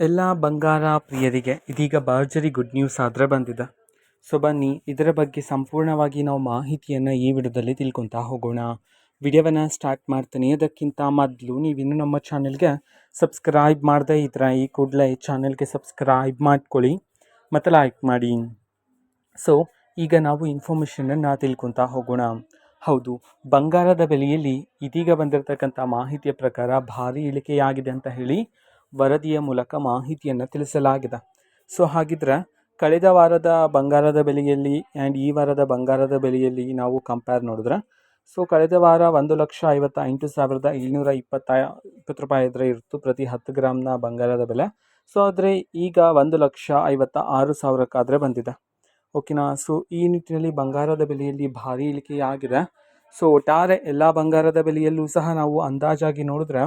ಎಲ್ಲ ಬಂಗಾರ ಪ್ರಿಯರಿಗೆ ಇದೀಗ ಭರ್ಜರಿ ಗುಡ್ ನ್ಯೂಸ್ ಆದರೆ ಬಂದಿದೆ. ಸೊ ಬನ್ನಿ ಇದರ ಬಗ್ಗೆ ಸಂಪೂರ್ಣವಾಗಿ ನಾವು ಮಾಹಿತಿಯನ್ನು ಈ ವಿಡಿಯೋದಲ್ಲಿ ತಿಳ್ಕೊತಾ ಹೋಗೋಣ. ವಿಡಿಯೋವನ್ನು ಸ್ಟಾರ್ಟ್ ಮಾಡ್ತೀನಿ. ಅದಕ್ಕಿಂತ ಮೊದಲು ನೀವಿನ್ನೂ ನಮ್ಮ ಚಾನೆಲ್ಗೆ ಸಬ್ಸ್ಕ್ರೈಬ್ ಮಾಡದೇ ಇದ್ರೆ ಈ ಕೂಡಲೇ ಈ ಚಾನೆಲ್ಗೆ ಸಬ್ಸ್ಕ್ರೈಬ್ ಮಾಡ್ಕೊಳ್ಳಿ ಮತ್ತು ಲೈಕ್ ಮಾಡಿ. ಸೊ ಈಗ ನಾವು ಇನ್ಫಾರ್ಮೇಷನನ್ನು ತಿಳ್ಕೊತಾ ಹೋಗೋಣ. ಹೌದು, ಬಂಗಾರದ ಬೆಲೆಯಲ್ಲಿ ಇದೀಗ ಬಂದಿರತಕ್ಕಂಥ ಮಾಹಿತಿಯ ಪ್ರಕಾರ ಭಾರಿ ಇಳಿಕೆಯಾಗಿದೆ ಅಂತ ಹೇಳಿ ವರದಿಯ ಮೂಲಕ ಮಾಹಿತಿಯನ್ನು ತಿಳಿಸಲಾಗಿದೆ. ಸೊ ಹಾಗಿದ್ರೆ ಕಳೆದ ವಾರದ ಬಂಗಾರದ ಬೆಲೆಯಲ್ಲಿ ಆ್ಯಂಡ್ ಈ ವಾರದ ಬಂಗಾರದ ಬೆಲೆಯಲ್ಲಿ ನಾವು ಕಂಪೇರ್ ನೋಡಿದ್ರೆ, ಸೊ ಕಳೆದ ವಾರ 1,58,720 ರೂಪಾಯಿ ಇದ್ರೆ ಇತ್ತು ಪ್ರತಿ 10 ಗ್ರಾಮ್ನ ಬಂಗಾರದ ಬೆಲೆ. ಸೊ ಆದರೆ ಈಗ 1,56,000 ಬಂದಿದೆ. ಓಕೆನಾ. ಸೊ ಈ ನಿಟ್ಟಿನಲ್ಲಿ ಬಂಗಾರದ ಬೆಲೆಯಲ್ಲಿ ಭಾರಿ ಇಳಿಕೆಯಾಗಿದೆ. ಸೊ ಒಟ್ಟಾರೆ ಎಲ್ಲ ಬಂಗಾರದ ಬೆಲೆಯಲ್ಲೂ ಸಹ ನಾವು ಅಂದಾಜಾಗಿ ನೋಡಿದ್ರೆ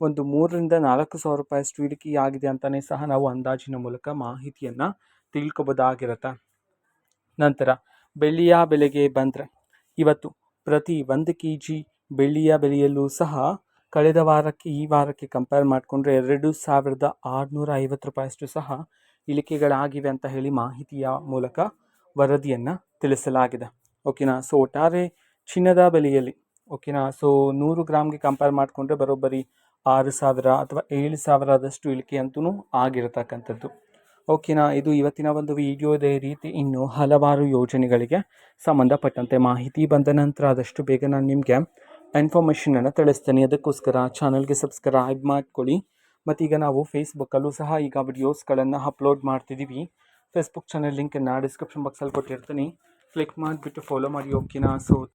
ಒಂದು 3,000-4,000 ರೂಪಾಯಿಯಷ್ಟು ಇಳಿಕೆಯಾಗಿದೆ ಅಂತಲೇ ಸಹ ನಾವು ಅಂದಾಜಿನ ಮೂಲಕ ಮಾಹಿತಿಯನ್ನು ತಿಳ್ಕೊಬೋದಾಗಿರುತ್ತೆ. ನಂತರ ಬೆಳ್ಳಿಯ ಬೆಲೆಗೆ ಬಂದರೆ, ಇವತ್ತು ಪ್ರತಿ 1 kg ಬೆಳ್ಳಿಯ ಬೆಲೆಯಲ್ಲೂ ಸಹ ಕಳೆದ ವಾರಕ್ಕೆ ಈ ವಾರಕ್ಕೆ ಕಂಪೇರ್ ಮಾಡಿಕೊಂಡ್ರೆ 2,650 ರೂಪಾಯಿಯಷ್ಟು ಸಹ ಇಳಿಕೆಗಳಾಗಿವೆ ಅಂತ ಹೇಳಿ ಮಾಹಿತಿಯ ಮೂಲಕ ವರದಿಯನ್ನು ತಿಳಿಸಲಾಗಿದೆ. ಓಕೆನಾ. ಸೊ ಒಟ್ಟಾರೆ ಚಿನ್ನದ ಬೆಲೆಯಲ್ಲಿ ಓಕೆನಾ, ಸೊ 100 ಗ್ರಾಮ್ಗೆ ಕಂಪೇರ್ ಮಾಡಿಕೊಂಡ್ರೆ ಬರೋಬ್ಬರಿ 6,000 ಅಥವಾ 7,000 ಇಳಿಕೆ ಅಂತೂ ಆಗಿರತಕ್ಕಂಥದ್ದು. ಓಕೆನಾ. ಇದು ಇವತ್ತಿನ ಒಂದು ವಿಡಿಯೋ. ಇದೇ ರೀತಿ ಇನ್ನೂ ಹಲವಾರು ಯೋಜನೆಗಳಿಗೆ ಸಂಬಂಧಪಟ್ಟಂತೆ ಮಾಹಿತಿ ಬಂದ ನಂತರ ಆದಷ್ಟು ಬೇಗ ನಾನು ನಿಮಗೆ ಇನ್ಫಾರ್ಮೇಷನನ್ನು ತಿಳಿಸ್ತೇನೆ. ಅದಕ್ಕೋಸ್ಕರ ಚಾನಲ್ಗೆ ಸಬ್ಸ್ಕ್ರೈಬ್ ಮಾಡ್ಕೊಳ್ಳಿ. ಮತ್ತೀಗ ನಾವು ಫೇಸ್ಬುಕ್ಕಲ್ಲೂ ಸಹ ಈಗ ವಿಡಿಯೋಸ್ಗಳನ್ನು ಅಪ್ಲೋಡ್ ಮಾಡ್ತಿದ್ದೀವಿ. ಫೇಸ್ಬುಕ್ ಚಾನಲ್ ಲಿಂಕನ್ನು ಡಿಸ್ಕ್ರಿಪ್ಷನ್ ಬಾಕ್ಸಲ್ಲಿ ಕೊಟ್ಟಿರ್ತೀನಿ, ಕ್ಲಿಕ್ ಮಾಡಿಬಿಟ್ಟು ಫಾಲೋ ಮಾಡಿ. ಓಕೆನಾ. ಸೊ